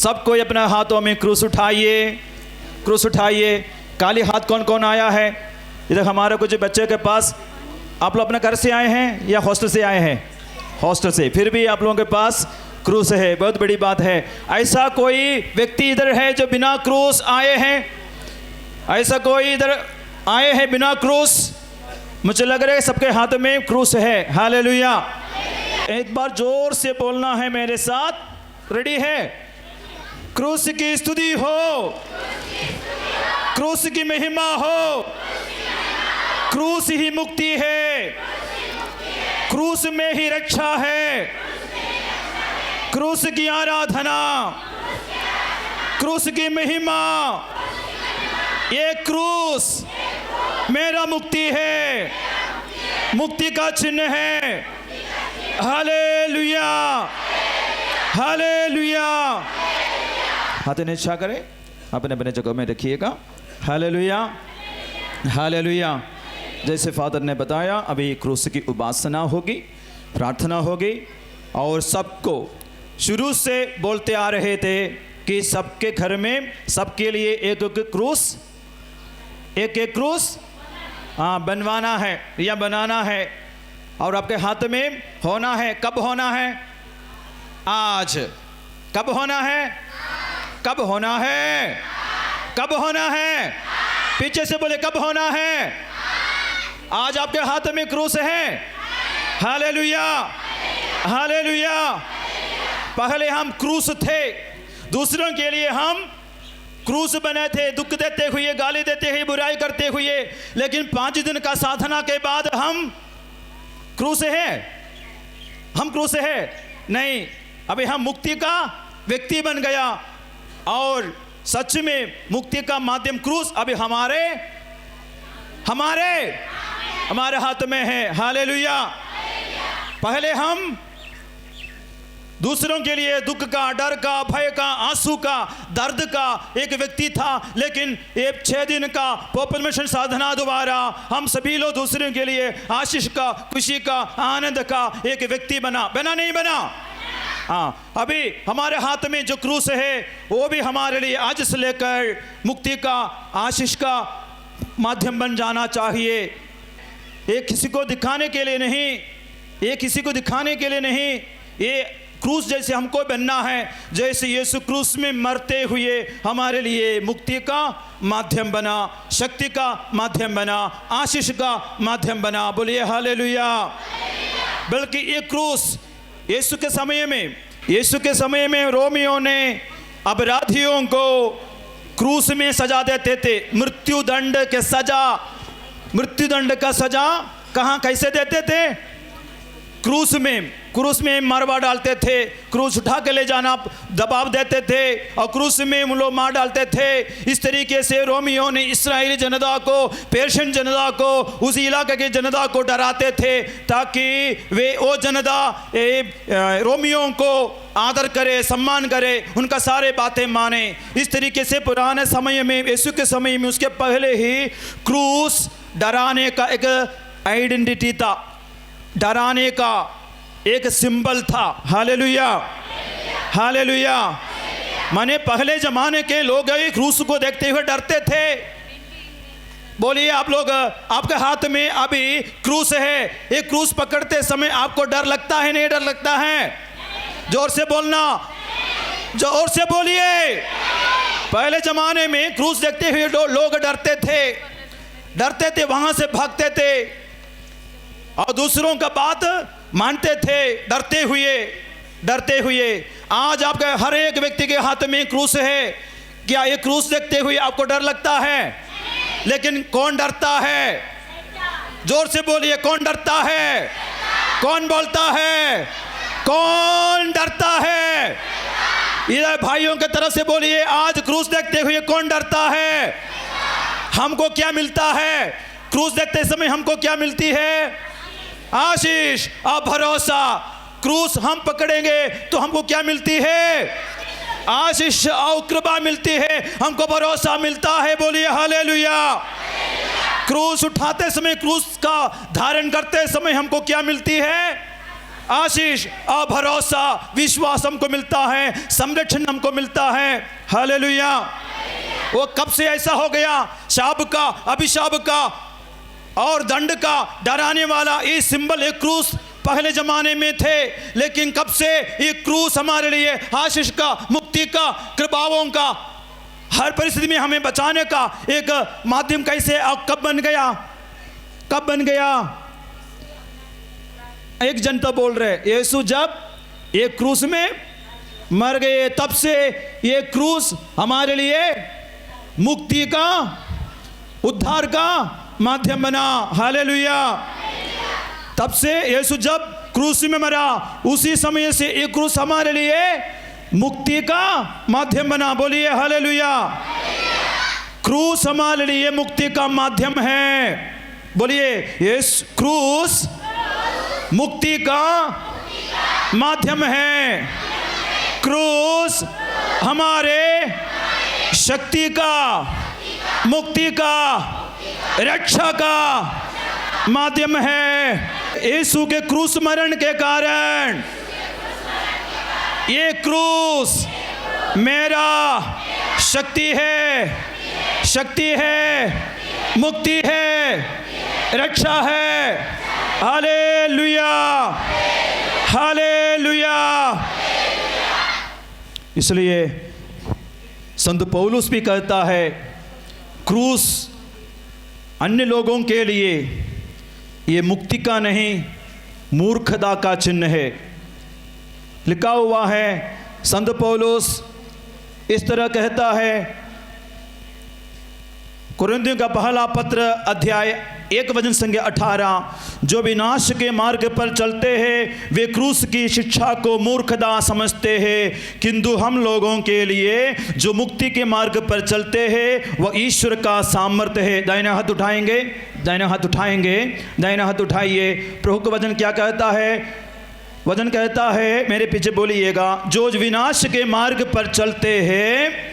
सब कोई अपने हाथों में क्रूस उठाइए, क्रूस उठाइए। काली हाथ कौन कौन आया है? इधर हमारे कुछ बच्चे के पास, आप लोग अपने घर से आए हैं या हॉस्टल से आए हैं? हॉस्टल से, फिर भी आप लोगों के पास क्रूस है, बहुत बड़ी बात है। ऐसा कोई व्यक्ति इधर है जो बिना क्रूस आए हैं? ऐसा कोई इधर आए हैं बिना क्रूस? मुझे लग रहा है सबके हाथ में क्रूस है। हालेलुया। एक बार जोर से बोलना है मेरे साथ। रेडी है? क्रूस की स्तुति हो, क्रूस की महिमा हो, क्रूस ही मुक्ति है, क्रूस में ही रक्षा है, क्रूस की आराधना, क्रूस की महिमा। ये क्रूस मेरा मुक्ति है, मुक्ति का चिन्ह है। Hallelujah, hallelujah. हाथ नीचा करें, अपने अपने जगह में रखिएगा। Hallelujah, hallelujah. जैसे फादर ने बताया, अभी क्रूस की उपासना होगी, प्रार्थना होगी, और सबको शुरू से बोलते आ रहे थे कि सबके घर में सबके लिए एक एक क्रूस, एक एक क्रूस बनवाना है या बनाना है, और आपके हाथ में होना है। कब होना है? आज। कब होना है? कब होना है? कब होना है? पीछे से बोले, कब होना है? आज आपके हाथ में क्रूस है। Hallelujah, hallelujah. पहले हम क्रूस थे, दूसरों के लिए हम क्रूस बने थे, दुख देते हुए, गाली देते हुए, बुराई करते हुए। लेकिन 5 दिन का साधना के बाद हम क्रूस है? हम क्रूस है? नहीं, अभी हम मुक्ति का व्यक्ति बन गया, और सच में मुक्ति का माध्यम क्रूस अभी हमारे हमारे हमारे हाथ में है। हालेलुया। पहले हम दूसरों के लिए दुख का, डर का, भय का, आंसू का, दर्द का एक व्यक्ति था, लेकिन ये 6 दिन का पॉपुलर मिशन साधना द्वारा हम सभी लोग दूसरों के लिए आशीष का, खुशी का, आनंद का एक व्यक्ति बना। बना नहीं बना? हाँ, अभी हमारे हाथ में जो क्रूस है वो भी हमारे लिए आज से लेकर मुक्ति का, आशीष का माध्यम बन जाना चाहिए। ये किसी को दिखाने के लिए नहीं, ये किसी को दिखाने के लिए नहीं, ये क्रूस जैसे हमको बनना है, जैसे यीशु क्रूस में मरते हुए हमारे लिए मुक्ति का माध्यम बना, शक्ति का माध्यम बना, आशीष का माध्यम बना। बोलिए हालेलुया। बल्कि ये क्रूस यीशु के समय में रोमियो ने अपराधियों को क्रूस में सजा देते थे। मृत्युदंड का सजा कहाँ कैसे देते थे? क्रूस में मरवा डालते थे, क्रूस उठा के ले जाना दबाव देते थे, और क्रूस में वो लोग मार डालते थे। इस तरीके से रोमियो ने इस्राएली जनता को, पेर्शियन जनता को, उस इलाके की जनता को डराते थे, ताकि वे वो जनता रोमियो को आदर करे, सम्मान करे, उनका सारे बातें माने। इस तरीके से पुराने समय में, यीशु के समय में, उसके पहले ही क्रूस डराने का एक आइडेंटिटी था, डराने का एक सिंबल था। Hallelujah, hallelujah. माने पहले जमाने के लोग क्रूस को देखते हुए डरते थे। बोलिए आप लोग, आपके हाथ में अभी क्रूस है, एक क्रूस पकड़ते समय आपको डर लगता है? नहीं डर लगता है? जोर से बोलना, जोर से बोलिए। पहले जमाने में क्रूस देखते हुए लोग डरते थे, वहां से भागते थे, और दूसरों का बात मानते थे, डरते हुए। आज आपके हर एक व्यक्ति के हाथ में क्रूस है। क्या ये क्रूस देखते हुए आपको डर लगता है? लेकिन कौन डरता है? जोर से बोलिए, कौन डरता है? कौन बोलता है? कौन डरता है? इधर भाइयों की तरफ से बोलिए, आज क्रूस देखते हुए कौन डरता है? हमको क्या मिलता है? क्रूस देखते समय हमको क्या मिलती है? आशीष और भरोसा। क्रूस हम पकड़ेंगे तो हमको क्या मिलती है? आशीष और कृपा मिलती है, हमको भरोसा मिलता है। बोलिए हालेलुया। क्रूस उठाते समय, क्रूस का धारण करते समय हमको क्या मिलती है? आशीष और भरोसा विश्वास हमको मिलता है, संरक्षण हमको मिलता है। हालेलुया। वो कब से ऐसा हो गया? शाप का, अभिशाप का और दंड का डराने वाला ये सिंबल, एक क्रूस पहले जमाने में थे, लेकिन कब से ये क्रूस हमारे लिए आशीष का, मुक्ति का, कृपाओं का, हर परिस्थिति में हमें बचाने का एक माध्यम कैसे और कब बन गया? कब बन गया? एक जन तो बोल रहे यीशु जब एक क्रूस में मर गए तब से ये क्रूस हमारे लिए मुक्ति का, उद्धार का माध्यम बना। हालेलुया। तब से यीशु जब क्रूस में मरा उसी समय से ये क्रूस हमारे लिए मुक्ति का माध्यम बना। बोलिए हालेलुया। क्रूस हमारे लिए मुक्ति का माध्यम है। बोलिए ये क्रूस मुक्ति का माध्यम है। क्रूस हमारे शक्ति का, मुक्ति का, रक्षा का माध्यम है। यीशु के क्रूस मरण के कारण ये क्रूस मेरा शक्ति है, शक्ति है, मुक्ति है, रक्षा है। Hallelujah, hallelujah. इसलिए संत पौलुस भी कहता है क्रूस अन्य लोगों के लिए ये मुक्ति का नहीं, मूर्खता का चिन्ह है। लिखा हुआ है संत पौलुस इस तरह कहता है, कुरिन्थियों का पहला पत्र अध्याय 1:18, जो विनाश के मार्ग पर चलते हैं वे क्रूस की शिक्षा को मूर्खता समझते हैं, किंतु हम लोगों के लिए जो मुक्ति के मार्ग पर चलते हैं वह ईश्वर का सामर्थ्य है। दाहिना हाथ उठाएंगे, दाहिना हाथ उठाएंगे, दाहिना हाथ उठाइए। प्रभु का वचन क्या कहता है? वचन कहता है, मेरे पीछे बोलिएगा, जो विनाश के मार्ग पर चलते हैं,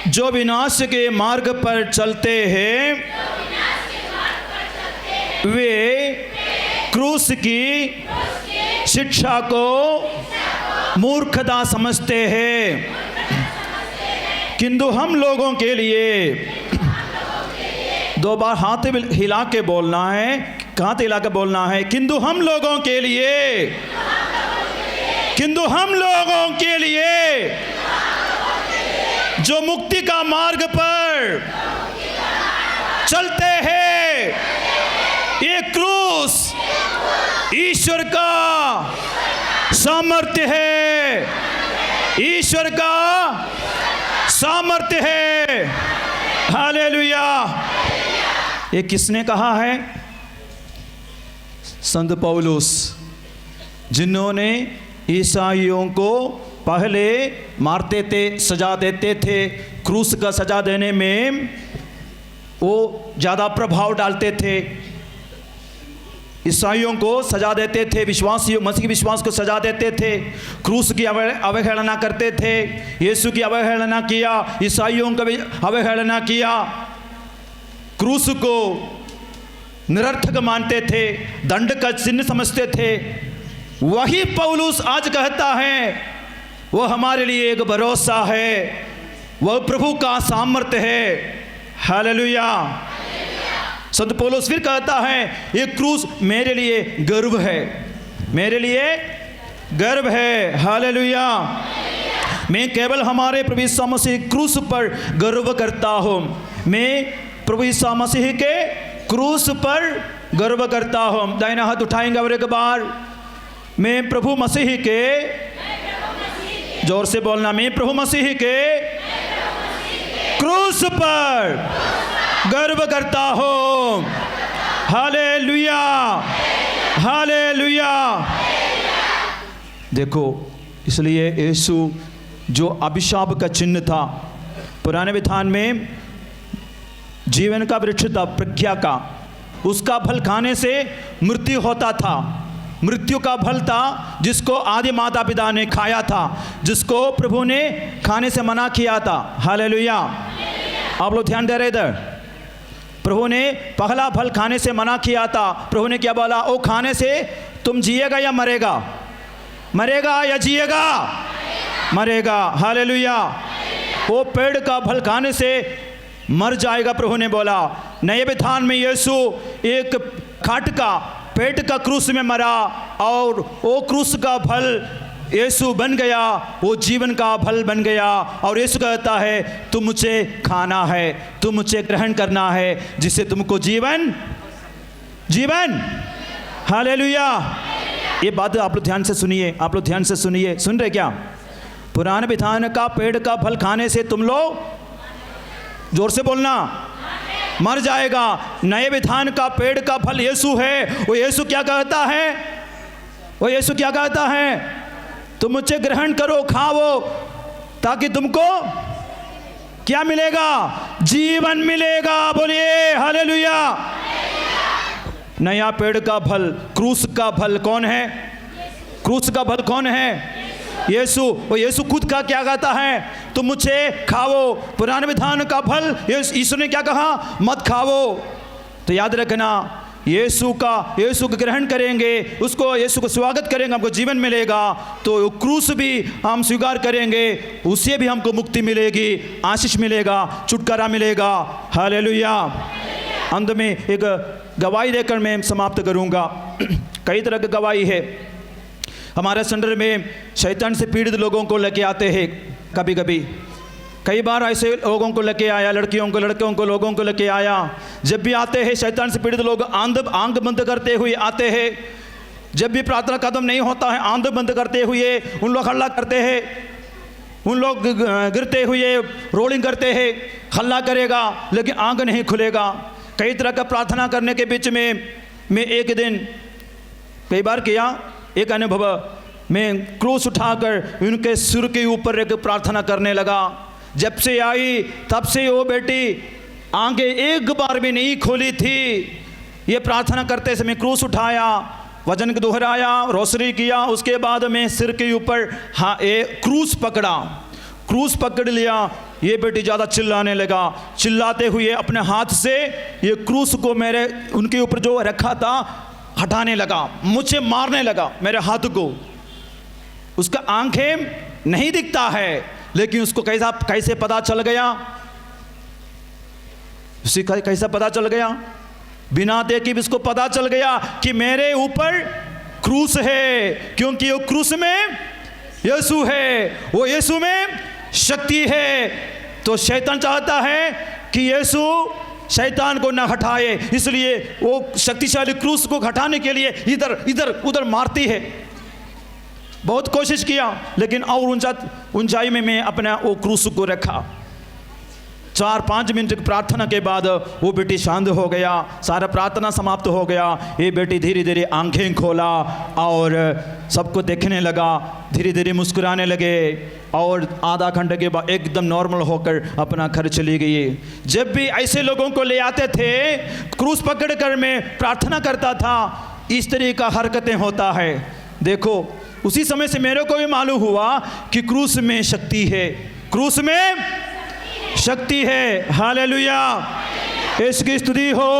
जो विनाश के मार्ग पर चलते हैं वे क्रूस की शिक्षा को मूर्खता समझते हैं, किंतु हम लोगों के लिए, दो बार हाथ हिला के बोलना है, हाथ हिला के बोलना है, किंतु हम लोगों के लिए, किंतु हम लोगों के लिए जो मुक्ति का मार्ग पर चलते हैं, ये क्रूस ईश्वर का सामर्थ्य है, ईश्वर का सामर्थ्य है। हालेलुया। ये किसने कहा है? संत पौलुस, जिन्होंने ईसाइयों को पहले मारते थे, सजा देते थे, क्रूस का सजा देने में वो ज़्यादा प्रभाव डालते थे, ईसाइयों को सजा देते थे, विश्वासियों, मसीह विश्वास को सजा देते थे, क्रूस की अवहेलना करते थे, यीशु की अवहेलना किया, ईसाइयों का भी अवहेलना किया, क्रूस को निरर्थक मानते थे, दंड का चिन्ह समझते थे। वही पौलुस आज कहता है वह हमारे लिए एक भरोसा है, वह प्रभु का सामर्थ्य है। हालेलुया। संत पौलुस फिर कहता है ये क्रूस मेरे लिए गर्व है, मेरे लिए गर्व है। हालेलुया। मैं केवल हमारे प्रभु यीशु मसीह क्रूस पर गर्व करता हूँ, मैं प्रभु यीशु मसीह के क्रूस पर गर्व करता हूँ। दाहिना हाथ उठाएंगे और एक बार, मैं प्रभु मसीह के, जोर से बोलना, मैं प्रभु मसीह के क्रूस पर गर्व करता हूँ। Hallelujah, hallelujah. देखो, इसलिए यीशु जो अभिशाप का चिन्ह था, पुराने विधान में जीवन का वृक्ष था, प्रज्ञा का, उसका फल खाने से मृत्यु होता था, मृत्यु का फल था जिसको आदि माता पिता ने खाया था, जिसको प्रभु ने खाने से मना किया था। हालेलुया। आप लोग ध्यान दे रहे इधर। प्रभु ने पहला फल खाने से मना किया था। प्रभु ने क्या बोला? वो खाने से तुम जिएगा या मरेगा? मरेगा या जिएगा? मरेगा। हालेलुया। वो पेड़ का फल खाने से मर जाएगा, प्रभु ने बोला। नए विधान में यीशु एक खाट का पेट का क्रूस में मरा और वो क्रूस का फल यीशु बन गया, वो जीवन का फल बन गया। और यीशु कहता है तुम मुझे खाना है, तुम मुझे ग्रहण करना है, जिससे तुमको जीवन जीवन। हालेलुया। ये बात आप लोग ध्यान से सुनिए, आप लोग ध्यान से सुनिए। सुन रहे क्या? पुराने विधान का पेड़ का फल खाने से तुम लोग, जोर से बोलना, मर जाएगा। नए विधान का पेड़ का फल यीशु है। वो यीशु क्या कहता है? वो यीशु क्या कहता है? तुम मुझे ग्रहण करो, खाओ, ताकि तुमको क्या मिलेगा? जीवन मिलेगा। बोलिए हालेलुया। नया पेड़ का फल, क्रूस का फल कौन है? क्रूस का फल कौन है? यीशु। वो यीशु खुद का क्या कहता है? तुम मुझे खाओ। पुराने विधान का फल यीशु ने क्या कहा? मत खाओ। तो याद रखना, यीशु को ग्रहण करेंगे, उसको यीशु को स्वागत करेंगे, हमको जीवन मिलेगा। तो क्रूस भी हम स्वीकार करेंगे, उससे भी हमको मुक्ति मिलेगी, आशीष मिलेगा, छुटकारा मिलेगा। हालेलुया। अंत में एक गवाही देकर मैं समाप्त करूंगा। कई तरह की गवाही है। हमारे सेंटर में शैतान से पीड़ित लोगों को लेके आते हैं। कभी कभी कई बार ऐसे लोगों को लेके आया, लड़कियों को, लड़कों को, लोगों को लेके आया। जब भी आते हैं शैतान से पीड़ित लोग आंख बंद करते हुए आते हैं। जब भी प्रार्थना खत्म नहीं होता है, आंख बंद करते हुए उन लोग हल्ला करते हैं, उन लोग गिरते हुए रोलिंग करते हैं। हल्ला करेगा लेकिन आंख नहीं खुलेगा। कई तरह का प्रार्थना करने के बीच में मैं एक दिन कई बार किया एक अनुभव, मैं क्रूस उठाकर उनके सिर के ऊपर एक प्रार्थना करने लगा। जब से आई तब से वो बेटी आंखें एक बार भी नहीं खोली थी। ये प्रार्थना करते समय क्रूस उठाया, वजन को दोहराया, रोसरी किया, उसके बाद मैं सिर के ऊपर क्रूस पकड़ा, क्रूस पकड़ लिया। ये बेटी ज़्यादा चिल्लाने लगा, चिल्लाते हुए अपने हाथ से ये क्रूस को मेरे उनके ऊपर जो रखा था हटाने लगा, मुझे मारने लगा मेरे हाथ को। उसका आंखें नहीं दिखता है लेकिन उसको कैसे पता चल गया? उसे कैसा पता चल गया? बिना देखे भी उसको पता चल गया कि मेरे ऊपर क्रूस है, क्योंकि वो क्रूस में यीशु है, वो यीशु में शक्ति है। तो शैतान चाहता है कि यीशु शैतान को न हटाए, इसलिए वो शक्तिशाली क्रूस को हटाने के लिए इधर इधर उधर मारती है। बहुत कोशिश किया लेकिन और ऊंचाई में मैं अपना वो क्रूस को रखा। 4-5 मिनट की प्रार्थना के बाद वो बेटी शांत हो गया, सारा प्रार्थना समाप्त हो गया। ये बेटी धीरे धीरे आंखें खोला और सबको देखने लगा, धीरे धीरे मुस्कुराने लगे और आधा घंटे के बाद एकदम नॉर्मल होकर अपना घर चली गई। जब भी ऐसे लोगों को ले आते थे, क्रूस पकड़ कर मैं प्रार्थना करता था, इस तरह का हरकतें होता है। देखो उसी समय से मेरे को भी मालूम हुआ कि क्रूस में शक्ति है, क्रूस में शक्ति है। हालेलुया। यीशु की स्तुति हो,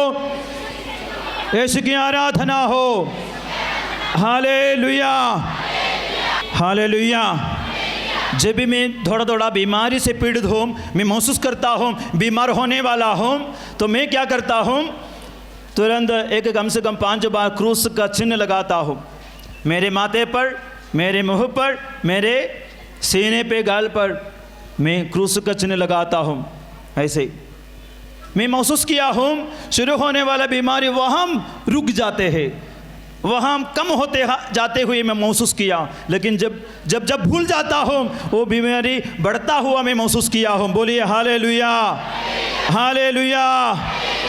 यीशु की आराधना हो। Hallelujah, hallelujah. जब भी मैं थोड़ा बीमारी से पीड़ित हूँ, मैं महसूस करता हूँ बीमार होने वाला हूँ, तो मैं क्या करता हूँ? तुरंत कम से कम 5 बार क्रूस का चिन्ह लगाता हूँ, मेरे माथे पर, मेरे मुँह पर, मेरे सीने पे, गाल पर मैं क्रूस का चिन्ह लगाता हूँ। ऐसे मैं महसूस किया हूँ शुरू होने वाला बीमारी वहाँ रुक जाते हैं, वहाँ कम होते जाते हुए मैं महसूस किया। लेकिन जब भूल जाता हूँ वो बीमारी बढ़ता हुआ मैं महसूस किया हूँ। बोलिए हालेलुया, हालेलुया।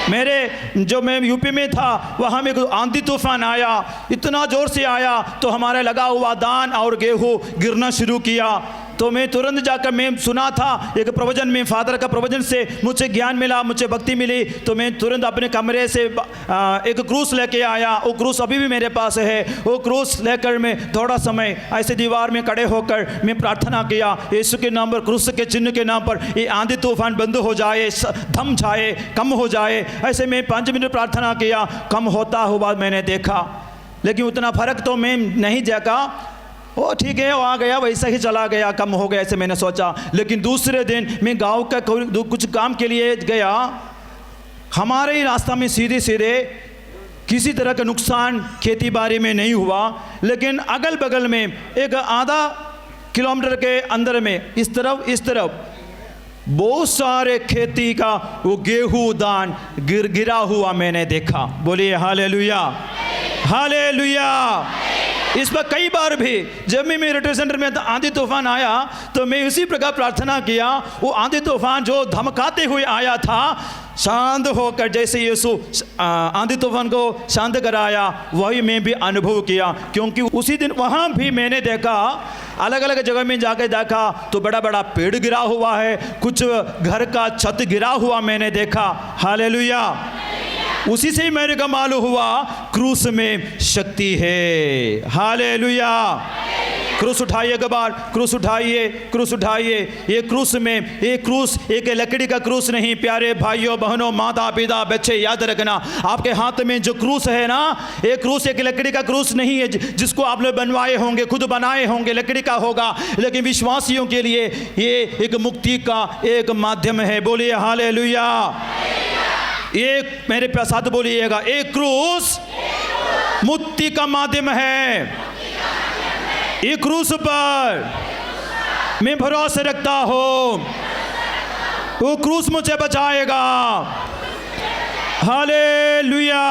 मैं यूपी में था, वहाँ में आंधी तूफान आया, इतना ज़ोर से आया तो हमारे लगा हुआ धान और गेहूँ गिरना शुरू किया। तो मैं तुरंत जाकर मैं सुना था एक प्रवचन में, फादर का प्रवचन से मुझे ज्ञान मिला, मुझे भक्ति मिली, तो मैं तुरंत अपने कमरे से एक क्रूस लेके आया। वो क्रूस अभी भी मेरे पास है। वो क्रूस लेकर मैं थोड़ा समय ऐसे दीवार में खड़े होकर मैं प्रार्थना किया, यीशु के नाम पर, क्रूस के चिन्ह के नाम पर ये आंधी तूफान बंद हो जाए, थम जाए, कम हो जाए। ऐसे मैं 5 मिनट प्रार्थना किया, कम होता हुआ मैंने देखा, लेकिन उतना फर्क तो मैं नहीं देखा। वो ठीक है, वो आ गया, वैसा ही चला गया, कम हो गया ऐसे मैंने सोचा। लेकिन दूसरे दिन मैं गांव का कुछ काम के लिए गया, हमारे ही रास्ता में सीधे सीधे किसी तरह का नुकसान खेती बाड़ी में नहीं हुआ, लेकिन अगल बगल में एक आधा किलोमीटर के अंदर में इस तरफ बहुत सारे खेती का वो गेहूं दान गिरा हुआ मैंने देखा। बोलिए हालेलुया, हालेलुया। इस पर कई बार भी जब मैं मेरे रिट्रीट सेंटर में आंधी तूफान आया तो मैं उसी प्रकार प्रार्थना किया। वो आंधी तूफान जो धमकाते हुए आया था, शांत होकर जैसे यीशु आंधी तूफान को शांत कराया, वही मैं भी अनुभव किया। क्योंकि उसी दिन वहाँ भी मैंने देखा, अलग अलग जगह में जाकर देखा तो बड़ा बड़ा पेड़ गिरा हुआ है, कुछ घर का छत गिरा हुआ मैंने देखा। हालेलुया। उसी से ही मेरे को मालूम हुआ क्रूस में शक्ति है। हालेलुया। क्रूस उठाइए, गबार क्रूस उठाइए, क्रूस उठाइए। ये क्रूस में, ये क्रूस एक लकड़ी का क्रूस नहीं। प्यारे भाइयों बहनों, माता पिता बच्चे, याद रखना, आपके हाथ में जो क्रूस है ना, ये क्रूस एक लकड़ी का क्रूस नहीं है जिसको आप लोग बनवाए होंगे, खुद बनाए होंगे, लकड़ी का होगा। लेकिन विश्वासियों के लिए ये एक मुक्ति का एक माध्यम है। बोलिए हालेलुया। एक मेरे पास साथ बोलिएगा, एक क्रूस मुक्ति का माध्यम है। एक क्रूस पर मैं भरोसा रखता हूँ, वो क्रूस मुझे बचाएगा। हालेलुया।